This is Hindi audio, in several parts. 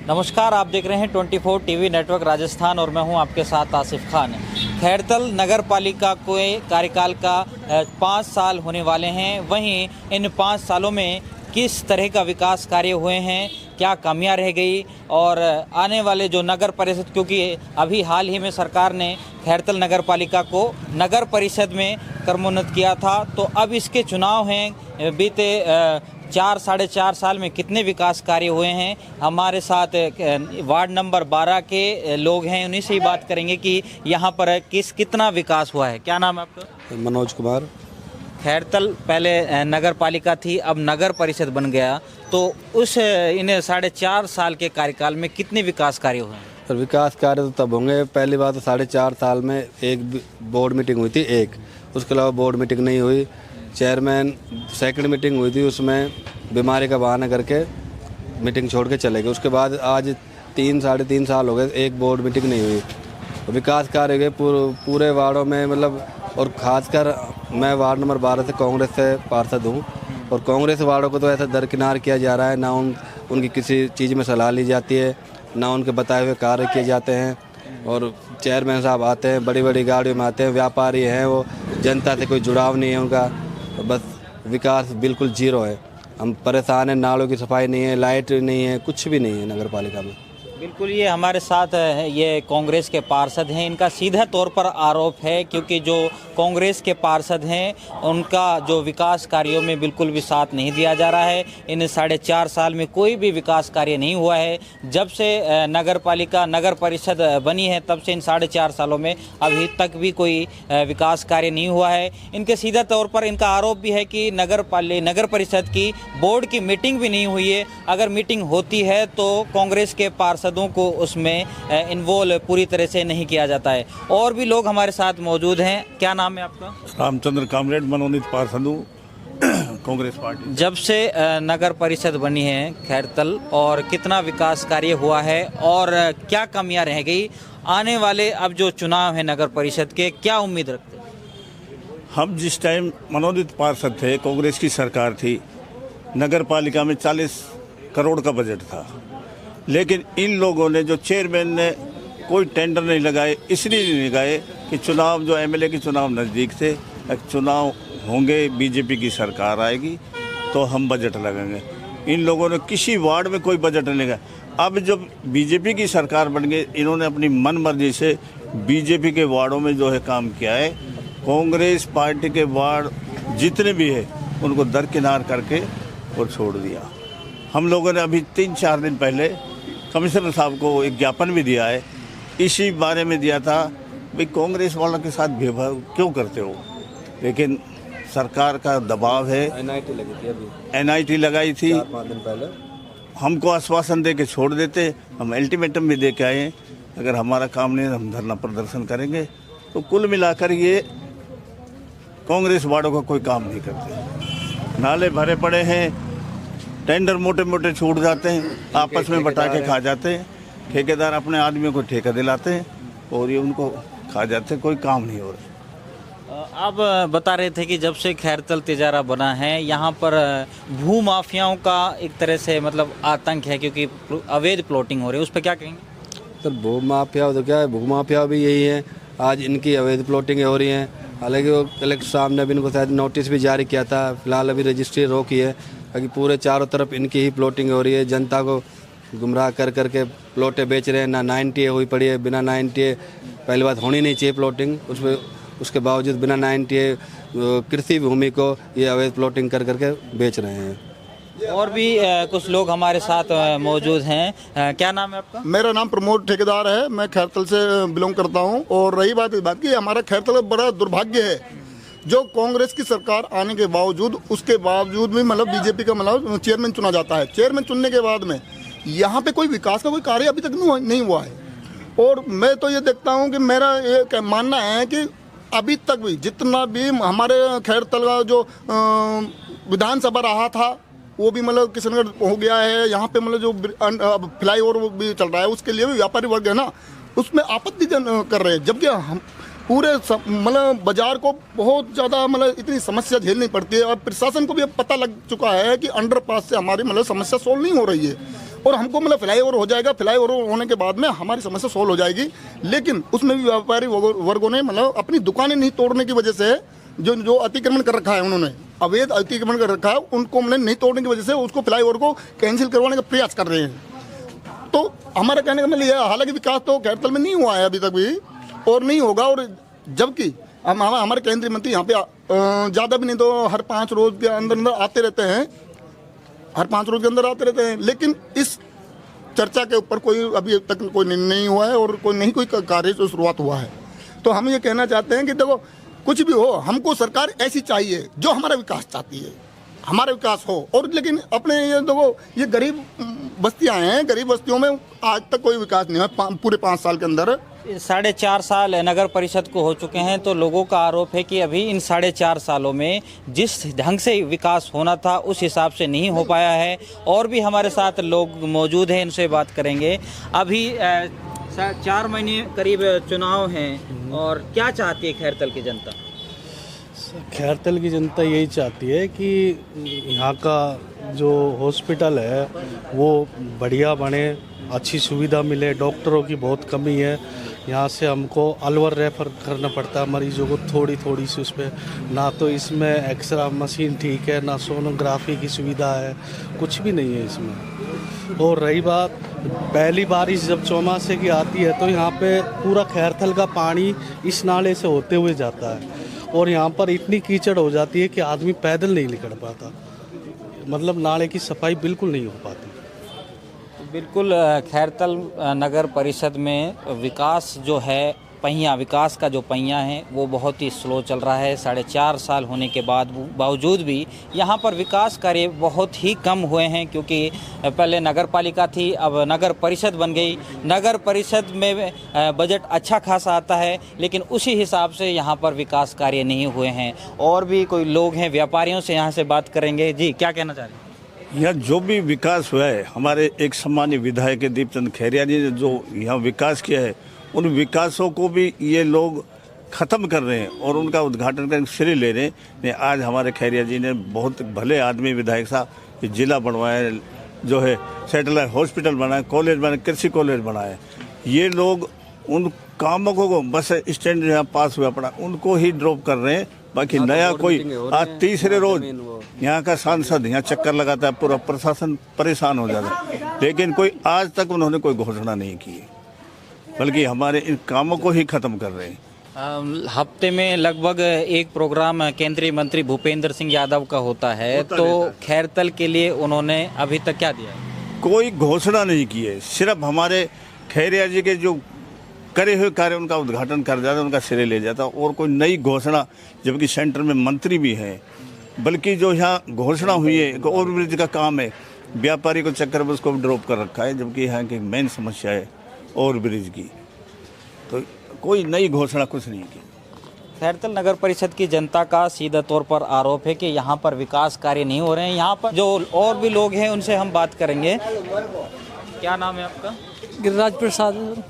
नमस्कार, आप देख रहे हैं 24 टीवी नेटवर्क राजस्थान और मैं हूं आपके साथ आसिफ खान। खैरतल नगर पालिका के कार्यकाल का 5 साल होने वाले हैं। वहीं इन 5 सालों में किस तरह का विकास कार्य हुए हैं, क्या कमियां रह गई और आने वाले जो नगर परिषद, क्योंकि अभी हाल ही में सरकार ने खैरतल नगर पालिका को नगर परिषद में क्रमोन्नत किया था, तो अब इसके चुनाव हैं। बीते 4-4.5 साल में कितने विकास कार्य हुए हैं। हमारे साथ वार्ड नंबर 12 के लोग हैं, उन्हीं से ही बात करेंगे कि यहाँ पर कितना विकास हुआ है। क्या नाम है आपका? मनोज कुमार। खैरतल पहले नगर पालिका थी, अब नगर परिषद बन गया, तो उस इन 4.5 साल के कार्यकाल में कितने विकास कार्य हुए हैं? तो विकास कार्य तो तब होंगे, पहली बात तो 4.5 साल में एक बोर्ड मीटिंग हुई थी, एक उसके अलावा बोर्ड मीटिंग नहीं हुई। चेयरमैन सेकंड मीटिंग हुई थी, उसमें बीमारी का बहाना करके मीटिंग छोड़ के चले गए। उसके बाद आज 3-3.5 साल हो गए, एक बोर्ड मीटिंग नहीं हुई। तो विकास कार्य हुए पूरे वार्डों में, मतलब, और ख़ासकर मैं वार्ड नंबर 12 से कांग्रेस से पार्षद हूँ, और कांग्रेस वार्डों को तो ऐसा दरकिनार किया जा रहा है, ना उनकी किसी चीज़ में सलाह ली जाती है, ना उनके बताए हुए कार्य किए जाते हैं। और चेयरमैन साहब आते हैं, बड़ी बड़ी गाड़ियों में आते हैं, व्यापारी हैं वो, जनता से कोई जुड़ाव नहीं है उनका, तो बस विकास बिल्कुल जीरो है। हम परेशान हैं, नालों की सफाई नहीं है, लाइट नहीं है, कुछ भी नहीं है नगर पालिका में। बिल्कुल, ये हमारे साथ ये कांग्रेस के पार्षद हैं। इनका सीधा तौर पर आरोप है, क्योंकि जो कांग्रेस के पार्षद हैं उनका जो विकास कार्यों में बिल्कुल भी साथ नहीं दिया जा रहा है। इन 4.5 साल में कोई भी विकास कार्य नहीं हुआ है। जब से नगर पालिका नगर परिषद बनी है, तब से इन 4.5 सालों में अभी तक भी कोई विकास कार्य नहीं हुआ है। इनके सीधा तौर पर इनका आरोप भी है कि नगर परिषद की बोर्ड की मीटिंग भी नहीं हुई है। अगर मीटिंग होती है तो कांग्रेस के पार्षद को उसमें इन्वॉल्व पूरी तरह से नहीं किया जाता है। और भी लोग हमारे साथ मौजूद हैं। क्या नाम है आपका? रामचंद्र कामरेड, मनोनीत पार्षद हूँ कांग्रेस पार्टी। जब से नगर परिषद बनी है खैरतल, और कितना विकास कार्य हुआ है और क्या कमियां रह गई, आने वाले अब जो चुनाव है नगर परिषद के, क्या उम्मीद रखते हैं? हम जिस टाइम मनोनीत पार्षद थे, कांग्रेस की सरकार थी, नगर पालिका में 40 करोड़ का बजट था, लेकिन इन लोगों ने, जो चेयरमैन ने, कोई टेंडर नहीं लगाए। इसलिए नहीं लगाए कि चुनाव, जो एमएलए के चुनाव नज़दीक थे, चुनाव होंगे, बीजेपी की सरकार आएगी तो हम बजट लगाएंगे। इन लोगों ने किसी वार्ड में कोई बजट नहीं लगाया। अब जब बीजेपी की सरकार बन गई, इन्होंने अपनी मन मर्जी से बीजेपी के वार्डों में जो है काम किया है। कांग्रेस पार्टी के वार्ड जितने भी है उनको दरकिनार करके और छोड़ दिया। हम लोगों ने अभी 3-4 दिन पहले कमिश्नर साहब को एक ज्ञापन भी दिया है, इसी बारे में दिया था, भाई कांग्रेस वालों के साथ भेदभाव क्यों करते हो। लेकिन सरकार का दबाव है। एनआईटी लगी थी, अभी एनआईटी लगाई थी, 4-5 दिन पहले हमको आश्वासन दे के छोड़ देते। हम अल्टीमेटम भी दे के आए, अगर हमारा काम नहीं, हम धरना प्रदर्शन करेंगे। तो कुल मिलाकर ये कांग्रेस वालों का कोई काम नहीं करते। नाले भरे पड़े हैं, टेंडर मोटे मोटे छूट जाते हैं, आपस में बटा के खा जाते हैं। ठेकेदार अपने आदमियों को ठेका दिलाते हैं और ये उनको खा जाते हैं, कोई काम नहीं हो रहा। आप बता रहे थे कि जब से खैरतल तिजारा बना है, यहाँ पर भू माफियाओं का एक तरह से मतलब आतंक है, क्योंकि अवैध प्लॉटिंग हो रही है। उस पर क्या कहेंगे? तो भू माफिया तो क्या है, भू माफिया भी यही है। आज इनकी अवैध प्लॉटिंग हो रही हैं। हालांकि वो कलेक्टर साहब ने अभी इनको शायद नोटिस भी जारी किया था, फिलहाल अभी रजिस्ट्री रोकी है, क्योंकि पूरे चारों तरफ इनकी ही प्लॉटिंग हो रही है। जनता को गुमराह कर करके प्लॉटें बेच रहे हैं। ना 90 हुई पड़ी है, बिना 90 पहली बात होनी नहीं चाहिए प्लॉटिंग, उसके बावजूद बिना 90 कृषि भूमि को ये अवैध प्लॉटिंग कर करके बेच रहे हैं। और भी कुछ लोग हमारे साथ मौजूद हैं। क्या नाम है आपका? मेरा नाम प्रमोद ठेकेदार है, मैं खैरतल से बिलोंग करता हूं। और रही बात इस बात की, हमारा खैरतल बड़ा दुर्भाग्य है, जो कांग्रेस की सरकार आने के बावजूद, उसके बावजूद भी मतलब बीजेपी का मतलब चेयरमैन चुना जाता है। चेयरमैन चुनने के बाद में यहाँ पे कोई विकास का कोई कार्य अभी तक नहीं हुआ है। और मैं तो ये देखता हूँ कि मेरा ये मानना है कि अभी तक भी जितना भी हमारे खैरतल का जो विधानसभा रहा था, वो भी मतलब किशनगढ़ हो गया है। यहाँ पे मतलब जो फ्लाई ओवर भी चल रहा है, उसके लिए भी व्यापारी वर्ग है ना, उसमें आपत्ति कर रहे हैं। जबकि हम पूरे मतलब बाजार को बहुत ज़्यादा मतलब इतनी समस्या झेलनी पड़ती है। और प्रशासन को भी अब पता लग चुका है कि अंडरपास से हमारी मतलब समस्या सोल्व नहीं हो रही है। और हमको मतलब फ्लाईओवर हो जाएगा, फ्लाईओवर होने के बाद में हमारी समस्या सोल्व हो जाएगी। लेकिन उसमें भी व्यापारी वर्गों ने मतलब अपनी दुकानें नहीं तोड़ने की वजह से जो अतिक्रमण कर रखा है, उन्होंने अवैध अतिक्रमण कर रखा है, उनको मतलब नहीं तोड़ने की वजह से उसको फ्लाईओवर को कैंसिल करवाने का प्रयास कर रहे हैं। तो हमारा कहने का मतलब यह है, हालांकि विकास तो खैरतल में नहीं हुआ है अभी तक भी और नहीं होगा। और जबकि हमारे केंद्रीय मंत्री यहाँ पे ज़्यादा भी नहीं तो हर 5 रोज के अंदर आते रहते हैं, हर 5 रोज के अंदर आते रहते हैं। लेकिन इस चर्चा के ऊपर कोई अभी तक कोई निर्णय नहीं हुआ है और कोई कार्य से शुरुआत हुआ है। तो हम ये कहना चाहते हैं कि देखो, कुछ भी हो, हमको सरकार ऐसी चाहिए जो हमारा विकास चाहती है, हमारा विकास हो। और लेकिन अपने ये देखो, ये गरीब बस्तियां हैं, गरीब बस्तियों में आज तक कोई विकास नहीं हुआ पूरे 5 साल के अंदर। 4.5 साल नगर परिषद को हो चुके हैं, तो लोगों का आरोप है कि अभी इन 4.5 सालों में जिस ढंग से विकास होना था उस हिसाब से नहीं हो पाया है। और भी हमारे साथ लोग मौजूद हैं, इनसे बात करेंगे। अभी 4 महीने करीब चुनाव हैं और क्या चाहती है खैरतल की जनता? खैरतल की जनता यही चाहती है कि यहाँ का जो हॉस्पिटल है वो बढ़िया बने, अच्छी सुविधा मिले। डॉक्टरों की बहुत कमी है, यहाँ से हमको अलवर रेफ़र करना पड़ता है मरीजों को थोड़ी सी। उस पर ना तो इसमें एक्सरा मशीन ठीक है, ना सोनोग्राफी की सुविधा है, कुछ भी नहीं है इसमें। और रही बात पहली बारिश जब चौमासे की आती है तो यहाँ पे पूरा खैरथल का पानी इस नाले से होते हुए जाता है और यहाँ पर इतनी कीचड़ हो जाती है कि आदमी पैदल नहीं निकल पाता, मतलब नाले की सफाई बिल्कुल नहीं हो पाती। बिल्कुल, खैरतल नगर परिषद में विकास जो है पहिया, विकास का जो पहिया है वो बहुत ही स्लो चल रहा है। 4.5 साल होने के बावजूद भी यहाँ पर विकास कार्य बहुत ही कम हुए हैं, क्योंकि पहले नगर पालिका थी, अब नगर परिषद बन गई। नगर परिषद में बजट अच्छा खासा आता है, लेकिन उसी हिसाब से यहाँ पर विकास कार्य नहीं हुए हैं। और भी कोई लोग हैं, व्यापारियों से यहाँ से बात करेंगे। जी, क्या कहना चाह रहे हैं? यहाँ जो भी विकास हुआ है, हमारे एक सम्मानित विधायक दीपचंद खैरिया जी ने जो यहाँ विकास किया है, उन विकासों को भी ये लोग ख़त्म कर रहे हैं और उनका उद्घाटन कर श्रेय ले रहे हैं। आज हमारे खैरिया जी ने बहुत भले आदमी विधायक साहब जिला बनवाया, जो है सैटेलाइट हॉस्पिटल बनाए, कॉलेज बनाए, कृषि कॉलेज बनाए। ये लोग उन कामों को बस स्टैंड यहाँ पास हुआ पड़ा उनको ही ड्रॉप कर रहे हैं, बाकी नया कोई। आज तीसरे रोज यहाँ का सांसद यहाँ चक्कर लगाता है, पूरा प्रशासन परेशान हो जाता है, लेकिन कोई आज तक उन्होंने कोई घोषणा नहीं की, बल्कि हमारे इन कामों को ही खत्म कर रहे हैं। हफ्ते में लगभग एक प्रोग्राम केंद्रीय मंत्री भूपेंद्र सिंह यादव का होता है, तो खैरतल के लिए उन्होंने अभी तक क्या दिया? कोई घोषणा नहीं की है, सिर्फ हमारे खैरिया जी के जो करे हुए कार्य उनका उद्घाटन कर जाता, उनका श्रेय ले जाता, और कोई नई घोषणा, जबकि सेंटर में मंत्री भी हैं। बल्कि जो यहाँ घोषणा हुई है, एक ओवरब्रिज का काम है, व्यापारी को चक्कर में उसको ड्रॉप कर रखा है, जबकि यहाँ की मेन समस्या है ओवरब्रिज की। तो कोई नई घोषणा कुछ नहीं की। खैरतल नगर परिषद की जनता का सीधा तौर पर आरोप है कि यहाँ पर विकास कार्य नहीं हो रहे हैं। यहाँ पर जो और भी लोग हैं उनसे हम बात करेंगे। क्या नाम है आपका? गिरिराज प्रसाद।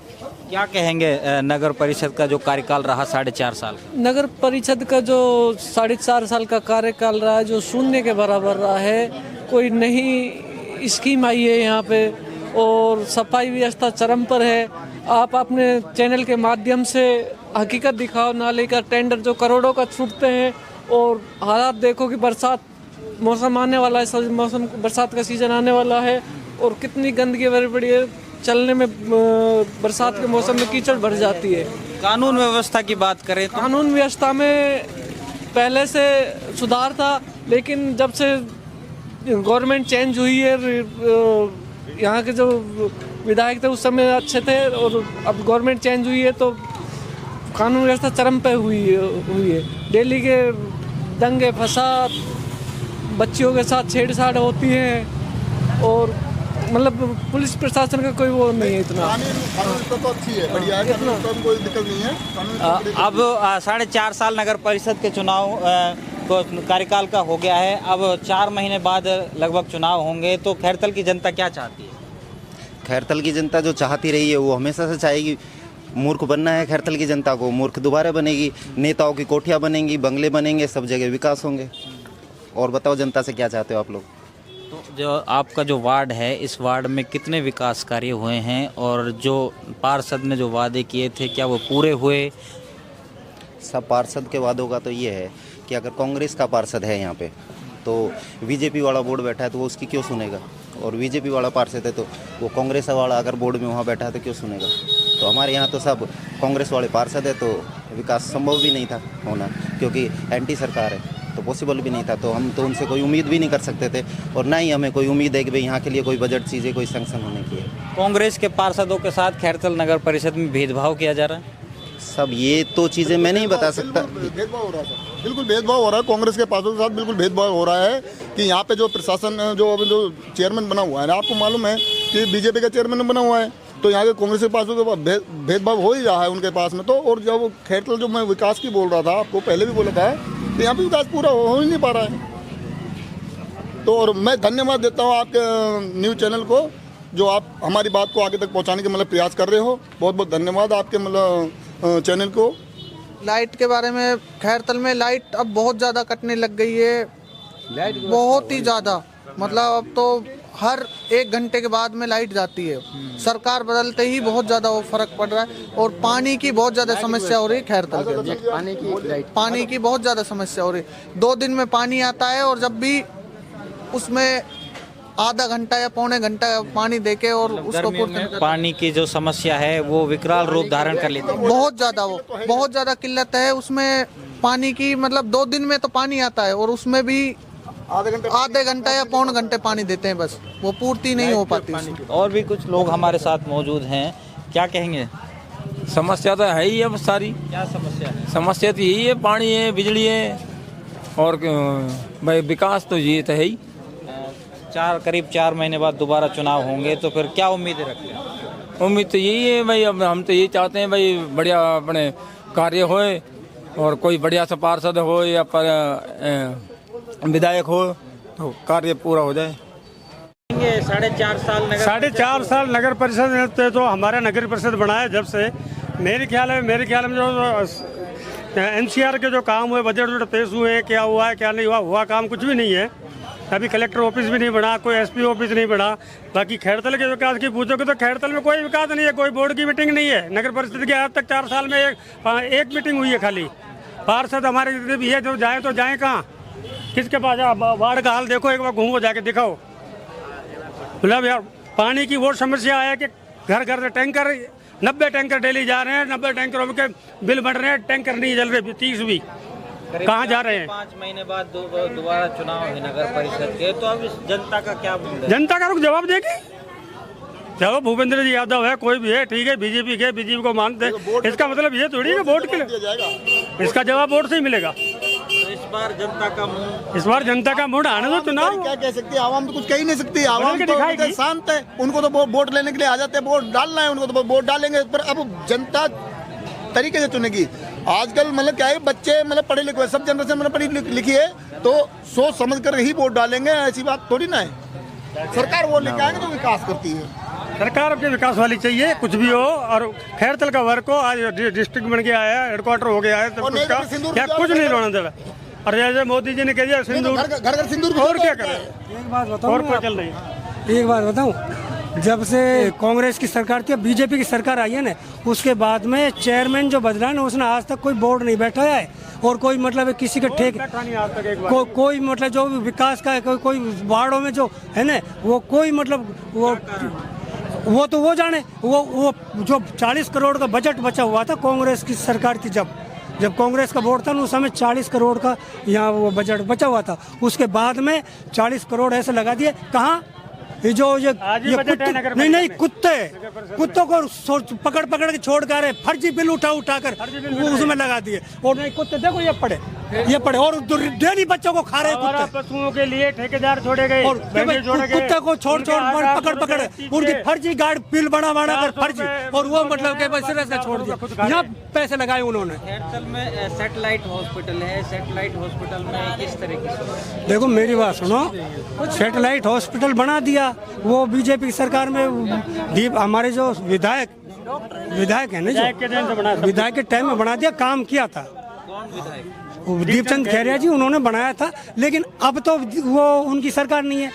क्या कहेंगे नगर परिषद का जो कार्यकाल रहा 4.5 साल? नगर परिषद का जो 4.5 साल का कार्यकाल रहा है, जो शून्य के बराबर रहा है। कोई नई स्कीम आई है यहाँ पे और सफाई व्यवस्था चरम पर है। आप अपने चैनल के माध्यम से हकीकत दिखाओ, नाले का टेंडर जो करोड़ों का छूटते हैं, और हालात देखो कि बरसात मौसम आने वाला है, मौसम बरसात का सीज़न आने वाला है और कितनी गंदगी भरी पड़ी है। चलने में बरसात के मौसम में कीचड़ भर जाती है। कानून व्यवस्था की बात करें तो कानून व्यवस्था में पहले से सुधार था, लेकिन जब से गवर्नमेंट चेंज हुई है, यहाँ के जो विधायक थे उस समय अच्छे थे और अब गवर्नमेंट चेंज हुई है तो कानून व्यवस्था चरम पे हुई है। दिल्ली के दंगे फसाद, बच्चियों के साथ छेड़छाड़ होती है और मतलब पुलिस प्रशासन का कोई वो नहीं है इतना। तो अच्छी है, बढ़िया है, कोई दिक्कत नहीं है। अब 4.5 साल नगर परिषद के चुनाव को कार्यकाल का हो गया है। अब 4 महीने बाद लगभग चुनाव होंगे, तो खैरतल की जनता क्या चाहती है? खैरतल की जनता जो चाहती रही है वो हमेशा से चाहेगी। मूर्ख बनना है खैरतल की जनता को, मूर्ख दोबारा बनेगी। नेताओं की कोठियाँ बनेंगी, बंगले बनेंगे, सब जगह विकास होंगे। और बताओ जनता से क्या चाहते हो आप लोग? तो जो आपका जो वार्ड है, इस वार्ड में कितने विकास कार्य हुए हैं और जो पार्षद ने जो वादे किए थे क्या वो पूरे हुए? सब पार्षद के वादों का तो ये है कि अगर कांग्रेस का पार्षद है यहाँ पे तो बीजेपी वाला बोर्ड बैठा है तो वो उसकी क्यों सुनेगा, और बीजेपी वाला पार्षद है तो वो कांग्रेस वाला अगर बोर्ड में वहाँ बैठा है तो क्यों सुनेगा। तो हमारे यहाँ तो सब कांग्रेस वाले पार्षद है तो विकास संभव भी नहीं था होना, क्योंकि एंटी सरकार है तो पॉसिबल भी नहीं था। तो हम तो उनसे कोई उम्मीद भी नहीं कर सकते थे और ना ही हमें कोई उम्मीद है कि भाई यहाँ के लिए कोई बजट चीज़ें कोई सैंक्शन होने की है। कांग्रेस के पार्षदों के साथ खैरतल नगर परिषद में भेदभाव किया जा रहा है? सब ये तो चीज़ें मैं नहीं बता सकता। भेदभाव हो रहा है, बिल्कुल भेदभाव हो रहा है। कांग्रेस के पार्षदों के साथ बिल्कुल भेदभाव हो रहा है कि यहाँ पे जो प्रशासन जो चेयरमैन बना हुआ है ना, आपको मालूम है कि बीजेपी का चेयरमैन बना हुआ है, तो यहाँ के कांग्रेस के पार्षदों के भेदभाव हो ही रहा है उनके पास में। तो और जब खैरतल जो मैं विकास की बोल रहा था, आपको पहले भी बोला था, तो यहाँ पे विकास पूरा हो ही नहीं पा रहा है। तो और मैं धन्यवाद देता हूँ आपके न्यूज़ चैनल को, जो आप हमारी बात को आगे तक पहुँचाने के मतलब प्रयास कर रहे हो। बहुत बहुत धन्यवाद आपके मतलब चैनल को। लाइट के बारे में, खैरतल में लाइट अब बहुत ज़्यादा कटने लग गई है, बहुत ही ज़्यादा। मतलब अब तो हर 1 घंटे के बाद में लाइट जाती है। सरकार बदलते ही बहुत ज़्यादा वो फर्क पड़ रहा है। और पानी की बहुत ज़्यादा समस्या हो रही है खैरतल के, पानी की बहुत ज़्यादा समस्या हो रही है। 2 दिन में पानी आता है और जब भी उसमें आधा घंटा या पौने घंटा पानी देके और उसको पानी की जो समस्या है वो विकराल रूप धारण कर लेती है। बहुत ज़्यादा किल्लत है उसमें पानी की। मतलब 2 दिन में तो पानी आता है और उसमें भी आधे घंटा या पौने घंटे पानी देते हैं, बस वो पूर्ति नहीं हो पाती उसकी। और भी कुछ लोग हमारे साथ मौजूद हैं, क्या कहेंगे? समस्या तो है ही अब सारी। क्या समस्या है? समस्या तो यही है, पानी है, बिजली है और भाई विकास तो ये तो है ही। करीब 4 महीने बाद दोबारा चुनाव होंगे, तो फिर क्या उम्मीदें रखते हैं? उम्मीद तो यही है भाई, अब हम तो यही चाहते हैं भाई बढ़िया अपने कार्य होए और कोई बढ़िया सा पार्षद हो या विधायक हो तो कार्य पूरा हो जाए। 4.5 साल नगर परिषद ने तो हमारा नगर परिषद बनाया जब से, मेरे ख्याल में जो NCR के जो काम हुए, बजट जो पेश हुए हैं, क्या हुआ है क्या नहीं हुआ काम कुछ भी नहीं है। अभी कलेक्टर ऑफिस भी नहीं बना, कोई SP ऑफिस नहीं बना। बाकी खैरतल के विकास की पूछोगे तो खैरतल में कोई विकास नहीं है, कोई बोर्ड की मीटिंग नहीं है। नगर परिषद की आज तक 4 साल में एक मीटिंग हुई है खाली। पार्षद हमारे जितने भी है जो जाए तो जाए कहाँ, किसके पास? वार्ड का हाल देखो, एक बार घूमो जाके दिखाओ। मतलब यार पानी की वो समस्या है कि घर घर से टैंकर 90 टैंकर डेली जा रहे हैं, 90 टैंकरों के बिल बढ़ रहे हैं, टैंकर नहीं चल रहे 30 भी। कहाँ जा रहे हैं? 5 महीने बाद दोबारा चुनाव है नगर परिषद के, तो अब इस जनता का क्या मुद्दा है? जनता का रुख जवाब देगी। चलो भूपेंद्र जी यादव है, कोई भी है, ठीक है, बीजेपी को मानते हैं, इसका मतलब ये थोड़ी है वोट के लिए। इसका जवाब वोट से ही मिलेगा। तो इस बार जनता का मूड आने दो। चुनाव क्या कह सकती है आवाम? तो कुछ कह ही नहीं सकती। आवाम तो शांत है, उनको तो वोट लेने के लिए आ जाते हैं, वोट डालना है उनको तो वोट डालेंगे। पर अब जनता तरीके से चुनेगी। आजकल मतलब क्या है, बच्चे मतलब पढ़े लिखे, सब जनरेशन मतलब पढ़ी लिखी है, तो सोच समझ कर ही वोट डालेंगे। ऐसी बात थोड़ी ना है। सरकार वोट लेके आएंगे तो विकास करती है। सरकार अपने विकास वाली चाहिए, कुछ भी हो। और खैरतल का वर्क हो, आज डिस्ट्रिक्ट बन के आया, हेडक्वार्टर हो गया है, तो क्या कुछ नहीं होना देगा। और जैसे मोदी जी ने कह दिया सिंदूर, घर सिंदूर, और क्या करें? एक बात बताऊं, और कोई चल रही। एक बात बताऊं, जब से कांग्रेस की सरकार थी, बीजेपी की सरकार आई है ना, उसके बाद में चेयरमैन जो बदला है ना, उसने आज तक कोई बोर्ड नहीं बैठा है और कोई मतलब किसी के कोई मतलब जो विकास का कोई वार्डों में जो है ना, वो कोई मतलब वो तो वो जाने, वो जो 40 करोड़ का बजट बचा हुआ था कांग्रेस की सरकार थी, जब कांग्रेस का बोर्ड था ना, उस समय 40 करोड़ का यहाँ वो बजट बचा हुआ था। उसके बाद में 40 करोड़ ऐसे लगा दिए। कहाँ ये नहीं कुत्तों को पकड़ के छोड़ कर फर्जी बिल उठाकर उसमें लगा दिए। और नहीं कुत्ते देखो ये पड़े और डेली बच्चों को खा रहे कुत्ते। पशुओं के लिए ठेकेदार छोड़े गए और कुत्ते को छोड़ पकड़ उनकी फर्जी गार्ड बिल बना कर फर्जी, और वो मतलब के बस छोड़ दिया। यहाँ पैसे लगाए उन्होंने। खैरतल में सैटेलाइट हॉस्पिटल है, सैटेलाइट हॉस्पिटल में किस तरीके से? देखो मेरी बात सुनो, सैटेलाइट हॉस्पिटल बना दिया वो बीजेपी की सरकार में। हमारे जो विधायक है ना, जो विधायक के टाइम में बना दिया, काम किया था। कौन विधायक? दीपचंद खैरिया जी, उन्होंने बनाया था। लेकिन अब तो वो उनकी सरकार नहीं है,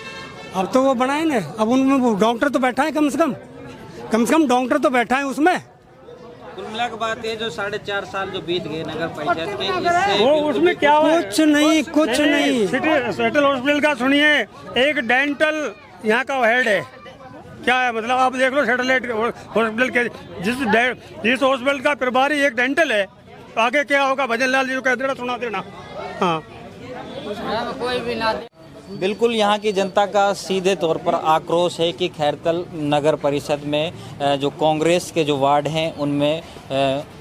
अब तो वो बनाए ना, अब उनमें वो डॉक्टर तो बैठा है, कम से कम डॉक्टर तो बैठा है उसमें। कुल मिला के बात ये जो 4.5 साल जो बीत गए नगर परिषद के, इससे वो उसमें क्या हुआ? कुछ नहीं। सिटी सेंट्रल हॉस्पिटल का सुनिए, एक डेंटल यहाँ का हेड है, क्या है मतलब आप देख लो सैटेलाइट हॉस्पिटल के जिस हॉस्पिटल का प्रभारी एक डेंटल है, तो आगे क्या होगा? भजन लाल जी को कह देना, सुना देना। हाँ, कोई भी ना। बिल्कुल यहाँ की जनता का सीधे तौर पर आक्रोश है कि खैरतल नगर परिषद में जो कांग्रेस के जो वार्ड हैं उनमें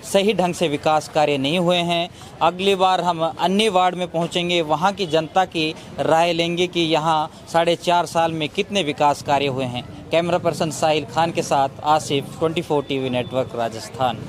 सही ढंग से विकास कार्य नहीं हुए हैं। अगली बार हम अन्य वार्ड में पहुँचेंगे, वहाँ की जनता की राय लेंगे कि यहाँ 4.5 साल में कितने विकास कार्य हुए हैं। कैमरा पर्सन साहिल खान के साथ आसिफ, 24 टीवी नेटवर्क, राजस्थान।